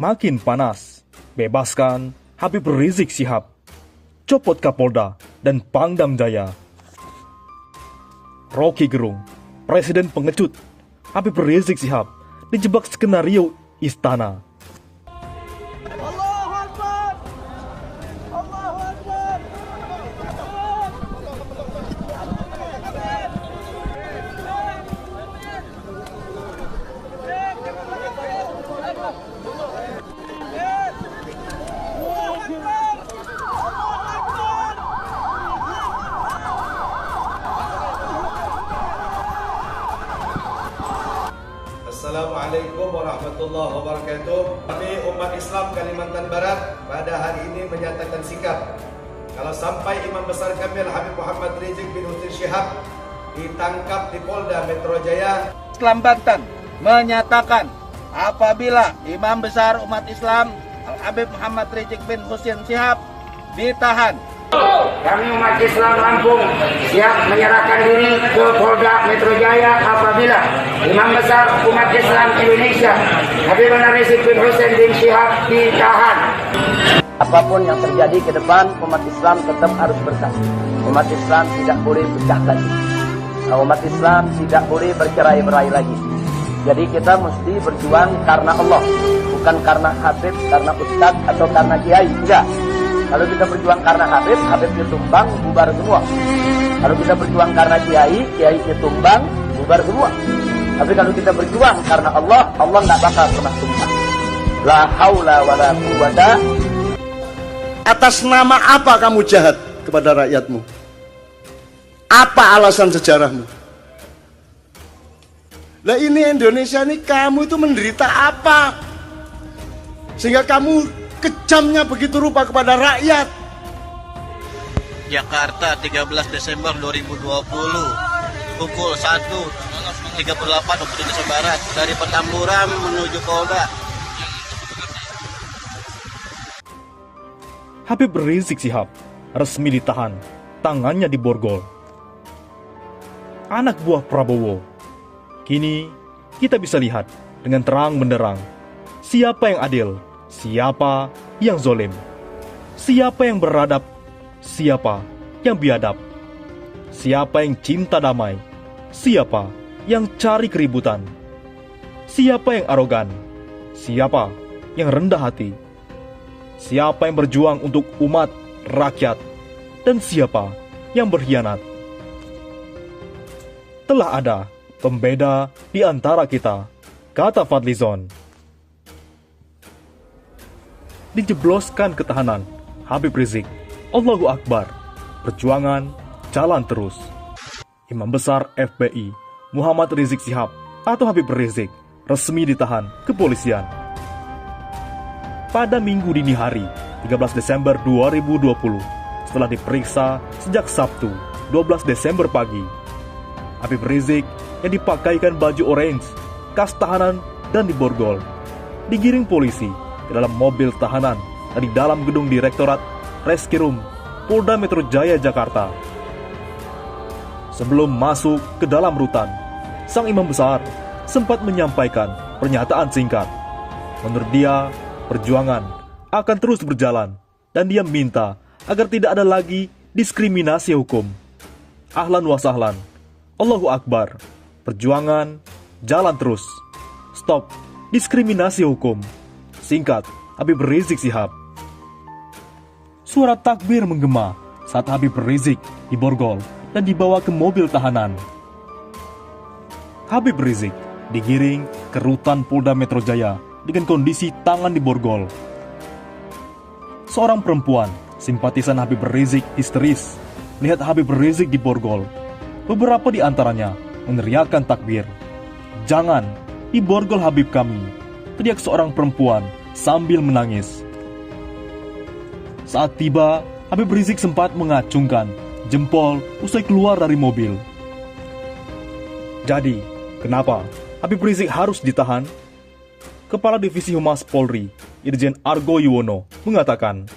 Makin panas. Bebaskan Habib Rizik Syihab. Copot Kapolda dan Pangdam Jaya. Rocky Gerung, Presiden pengecut. Habib Rizik Syihab dijebak skenario istana. Allahu Akbar. Allahu Akbar. Assalamualaikum warahmatullahi wabarakatuh. Kami umat Islam Kalimantan Barat pada hari ini menyatakan sikap kalau sampai Imam Besar Kamil Habib Muhammad Rizik bin Hussein Syihab ditangkap di Polda Metro Jaya. Islam Banten menyatakan apabila Imam Besar umat Islam Habib Muhammad Rizik bin Hussein Syihab ditahan, kami umat Islam Lampung siap menyerahkan diri ke Polda Metro Jaya apabila Imam Besar umat Islam Indonesia Habib Rizik bin Hussein bin Syihab ditahan. apapun yang terjadi ke depan, umat Islam tetap harus bersatu. Umat Islam tidak boleh pecah lagi. Umat Islam tidak boleh bercerai-berai lagi. Jadi kita mesti berjuang karena Allah, bukan karena Habib, karena Ustadz atau karena Kiai. Enggak. Kalau kita berjuang karena Habib, Habib ditumbang, bubar semua. Kalau kita berjuang karena Kiai, Kiai ditumbang, bubar semua. Tapi kalau kita berjuang karena Allah, Allah tidak bakal pernah tumbang. La haula wa la quwata. Atas nama apa kamu jahat kepada rakyatmu? Apa alasan sejarahmu? Lah ini Indonesia ini kamu itu menderita apa? Sehingga kamu kejamnya begitu rupa kepada rakyat. Jakarta 13 Desember 2020 pukul 1.38 waktu Indonesia Barat dari Petamburan menuju Polda. Habib Rizik Syihab resmi ditahan, tangannya diborgol. Anak buah Prabowo. Kini kita bisa lihat dengan terang benderang siapa yang adil, siapa yang zolim, siapa yang beradab, siapa yang biadab, siapa yang cinta damai, siapa yang cari keributan, siapa yang arogan, siapa yang rendah hati, siapa yang berjuang untuk umat, rakyat, dan siapa yang berkhianat. Telah ada pembeda di antara kita, kata Fadlizon. Dijebloskan ketahanan Habib Rizik, Allahu Akbar, perjuangan jalan terus. Imam Besar FPI Muhammad Rizik Syihab atau Habib Rizik resmi ditahan kepolisian. Pada Minggu dini hari 13 Desember 2020 setelah diperiksa sejak Sabtu 12 Desember pagi, Habib Rizik yang dipakaikan baju orange, kas tahanan dan diborgol, digiring polisi ke dalam mobil tahanan dari dalam gedung Direktorat Reskrim Polda Metro Jaya Jakarta. Sebelum masuk ke dalam rutan, sang imam besar sempat menyampaikan pernyataan singkat. Menurut dia, perjuangan akan terus berjalan dan dia minta agar tidak ada lagi diskriminasi hukum. Ahlan wa sahlan. Allahu Akbar. Perjuangan jalan terus. Stop diskriminasi hukum. Singkat Habib Rizik Syihab. Suara takbir menggema saat Habib Rizik diborgol dan dibawa ke mobil tahanan. Habib Rizik digiring ke rutan Polda Metro Jaya dengan kondisi tangan diborgol. Seorang perempuan simpatisan Habib Rizik histeris melihat Habib Rizik diborgol. Beberapa di antaranya meneriakkan takbir. "Jangan diborgol Habib kami," teriak seorang perempuan sambil menangis. Saat tiba, Habib Rizik sempat mengacungkan jempol usai keluar dari mobil. Jadi, kenapa Habib Rizik harus ditahan? Kepala Divisi Humas Polri, Irjen Argo Yuwono, mengatakan,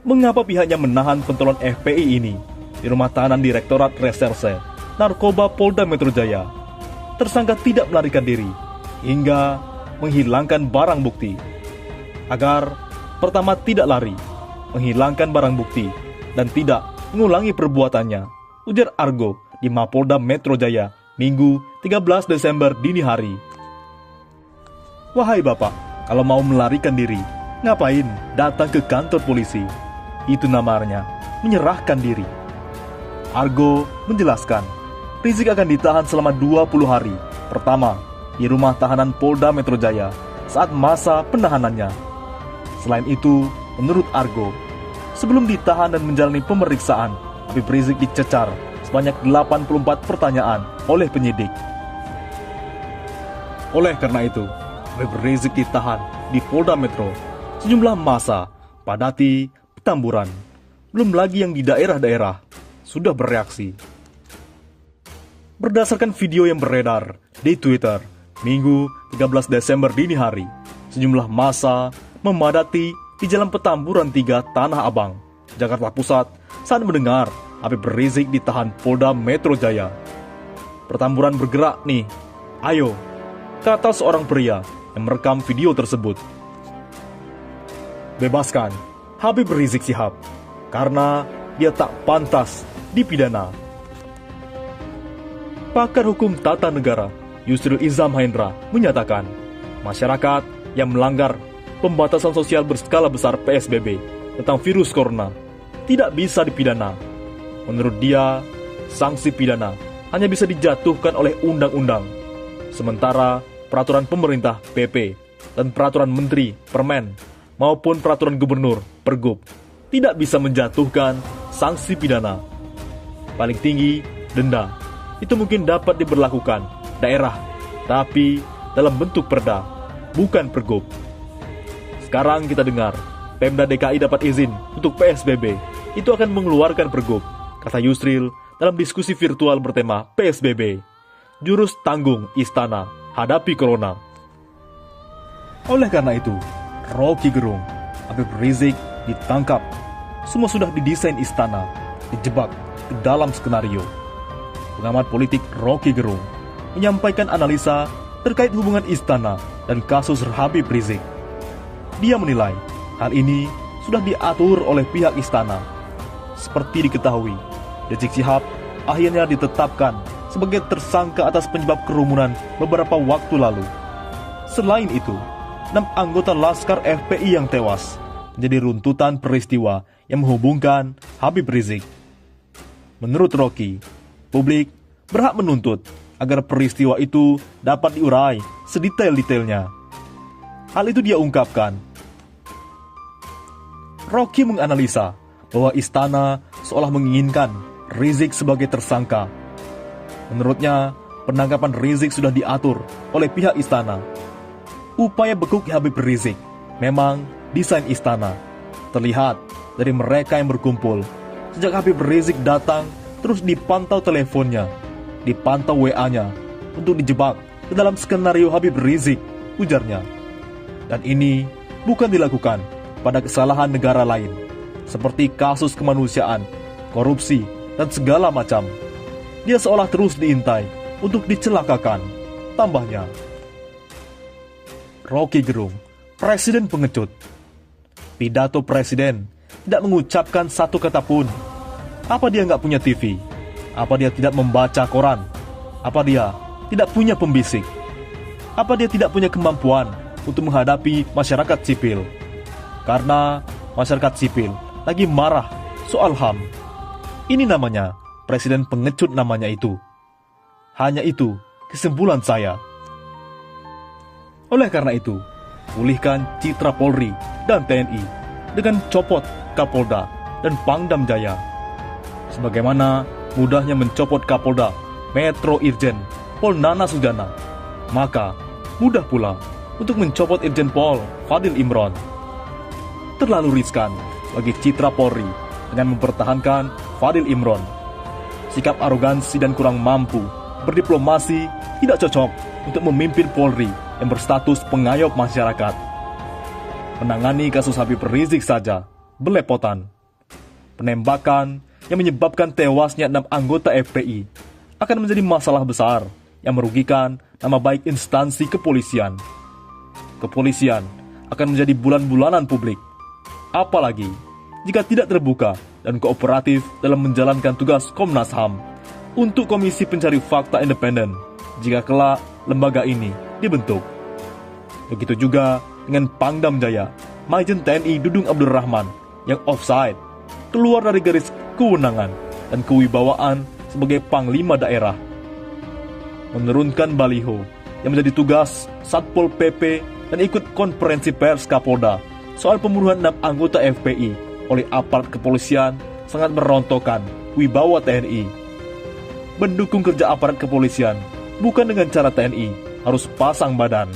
mengapa pihaknya menahan pentolan FPI ini di rumah tahanan Direktorat Reserse Narkoba Polda Metro Jaya. Tersangka tidak melarikan diri hingga menghilangkan barang bukti. agar pertama tidak lari, menghilangkan barang bukti, dan tidak mengulangi perbuatannya, ujar Argo di Mapolda Metro Jaya, Minggu 13 Desember dini hari. Wahai Bapak, kalau mau melarikan diri, ngapain datang ke kantor polisi? Itu namanya menyerahkan diri. Argo menjelaskan, Rizik akan ditahan selama 20 hari. Pertama, di rumah tahanan Polda Metro Jaya saat masa penahanannya. Selain itu, menurut Argo, sebelum ditahan dan menjalani pemeriksaan, Habib Rizik dicecar sebanyak 84 pertanyaan oleh penyidik. Oleh karena itu, Habib Rizik ditahan di Polda Metro. Sejumlah massa padati Petamburan, belum lagi yang di daerah-daerah, sudah bereaksi. Berdasarkan video yang beredar di Twitter, Minggu 13 Desember dini hari, sejumlah massa memadati di Jalan Petamburan 3 Tanah Abang, Jakarta Pusat saat mendengar Habib Rizik ditahan Polda Metro Jaya. Petamburan bergerak nih, ayo, kata seorang pria yang merekam video tersebut. Bebaskan Habib Rizik Syihab, karena dia tak pantas dipidana. Pakar hukum tata negara Yusril Izzah Mahendra menyatakan, masyarakat yang melanggar pembatasan sosial berskala besar PSBB tentang virus corona tidak bisa dipidana. Menurut dia, sanksi pidana hanya bisa dijatuhkan oleh undang-undang, sementara peraturan pemerintah PP dan peraturan menteri Permen maupun peraturan gubernur Pergub tidak bisa menjatuhkan sanksi pidana. Paling tinggi, denda. Itu mungkin dapat diberlakukan daerah, tapi dalam bentuk perda, bukan Pergub. Sekarang kita dengar, Pemda DKI dapat izin untuk PSBB, itu akan mengeluarkan Pergub, kata Yusril dalam diskusi virtual bertema PSBB, jurus tanggung Istana hadapi Corona. Oleh karena itu, Rocky Gerung, Habib Rizik ditangkap. Semua sudah didesain Istana, dijebak ke dalam skenario. Pengamat politik Rocky Gerung menyampaikan analisa terkait hubungan Istana dan kasus Habib Rizik. Dia menilai hal ini sudah diatur oleh pihak Istana. Seperti diketahui, Rizik Syihab akhirnya ditetapkan sebagai tersangka atas penyebab kerumunan beberapa waktu lalu. Selain itu, 6 anggota Laskar FPI yang tewas menjadi runtutan peristiwa yang menghubungkan Habib Rizik. Menurut Rocky, publik berhak menuntut agar peristiwa itu dapat diurai sedetail-detailnya. Hal itu dia ungkapkan. Rocky menganalisa bahwa Istana seolah menginginkan Rizik sebagai tersangka. Menurutnya, penangkapan Rizik sudah diatur oleh pihak Istana. Upaya bekuk Habib Rizik memang desain Istana. Terlihat dari mereka yang berkumpul. Sejak Habib Rizik datang, terus dipantau teleponnya, dipantau WA-nya, untuk dijebak ke dalam skenario Habib Rizik, ujarnya. Dan ini bukan dilakukan pada kesalahan negara lain, seperti kasus kemanusiaan, korupsi, dan segala macam. Dia seolah terus diintai untuk dicelakakan, tambahnya. Rocky Gerung, Presiden pengecut. Pidato Presiden tidak mengucapkan satu kata pun. Apa dia nggak punya TV? Apa dia tidak membaca koran? Apa dia tidak punya pembisik? Apa dia tidak punya kemampuan untuk menghadapi masyarakat sipil? Karena masyarakat sipil lagi marah soal HAM. Ini namanya Presiden pengecut namanya itu. Hanya itu kesimpulan saya. Oleh karena itu, pulihkan citra Polri dan TNI dengan copot Kapolda dan Pangdam Jaya. Sebagaimana mudahnya mencopot Kapolda Metro Irjen Pol Nana Sujana, maka mudah pula untuk mencopot Irjen Pol Fadil Imron. Terlalu riskan bagi citra Polri dengan mempertahankan Fadil Imron. Sikap arogansi dan kurang mampu berdiplomasi tidak cocok untuk memimpin Polri yang berstatus pengayom masyarakat. Menangani kasus Habib Rizik saja belepotan. Penembakan yang menyebabkan tewasnya 6 anggota FPI akan menjadi masalah besar yang merugikan nama baik instansi kepolisian. Kepolisian akan menjadi bulan-bulanan publik. Apalagi jika tidak terbuka dan kooperatif dalam menjalankan tugas Komnas HAM untuk Komisi Pencari Fakta Independen jika kelak lembaga ini dibentuk. Begitu juga dengan Pangdam Jaya, Majen TNI Dudung Abdul Rahman yang offside, keluar dari garis kewenangan dan kewibawaan sebagai Panglima Daerah. Menurunkan baliho yang menjadi tugas Satpol PP dan ikut konferensi pers Kapolda soal pembunuhan 6 anggota FPI oleh aparat kepolisian sangat merontokkan wibawa TNI. Mendukung kerja aparat kepolisian bukan dengan cara TNI harus pasang badan.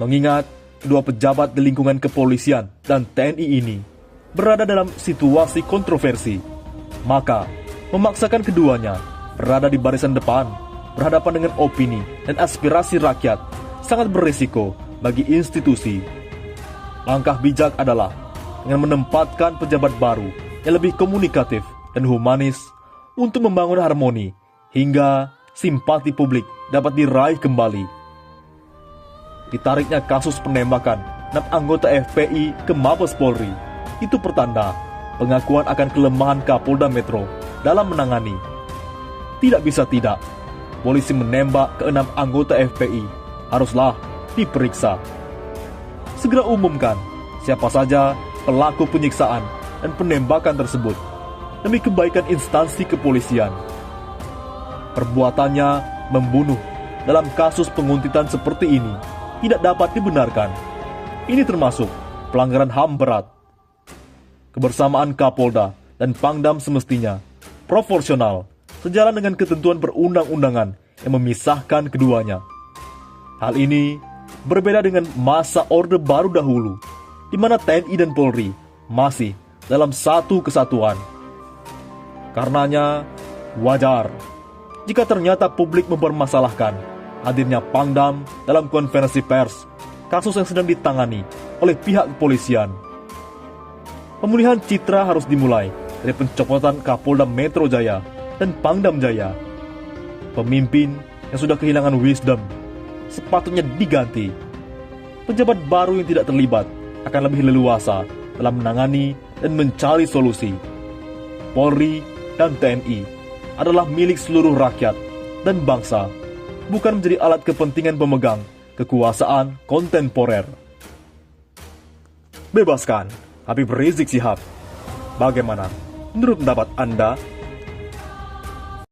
Mengingat kedua pejabat di lingkungan kepolisian dan TNI ini berada dalam situasi kontroversi, maka memaksakan keduanya berada di barisan depan, berhadapan dengan opini dan aspirasi rakyat sangat berisiko bagi institusi. Langkah bijak adalah dengan menempatkan pejabat baru yang lebih komunikatif dan humanis untuk membangun harmoni hingga simpati publik dapat diraih kembali. Ditariknya kasus penembakan 6 anggota FPI ke Mabes Polri itu pertanda pengakuan akan kelemahan Kapolda Metro dalam menangani. Tidak bisa tidak, polisi menembak ke 6 anggota FPI haruslah diperiksa. Segera umumkan siapa saja pelaku penyiksaan dan penembakan tersebut demi kebaikan instansi kepolisian. Perbuatannya membunuh dalam kasus penguntitan seperti ini tidak dapat dibenarkan. Ini termasuk pelanggaran HAM berat. Kebersamaan Kapolda dan Pangdam semestinya proporsional sejalan dengan ketentuan perundang-undangan yang memisahkan keduanya. Hal ini berbeda dengan masa Orde Baru dahulu, di mana TNI dan Polri masih dalam satu kesatuan. Karenanya, wajar jika ternyata publik mempermasalahkan hadirnya Pangdam dalam konferensi pers kasus yang sedang ditangani oleh pihak kepolisian. Pemulihan citra harus dimulai dari pencopotan Kapolda Metro Jaya dan Pangdam Jaya. Pemimpin yang sudah kehilangan wisdom sepatutnya diganti. Pejabat baru yang tidak terlibat akan lebih leluasa dalam menangani dan mencari solusi. Polri dan TNI adalah milik seluruh rakyat dan bangsa, bukan menjadi alat kepentingan pemegang kekuasaan kontemporer. Bebaskan Habib Rizik Syihab. Bagaimana menurut pendapat Anda?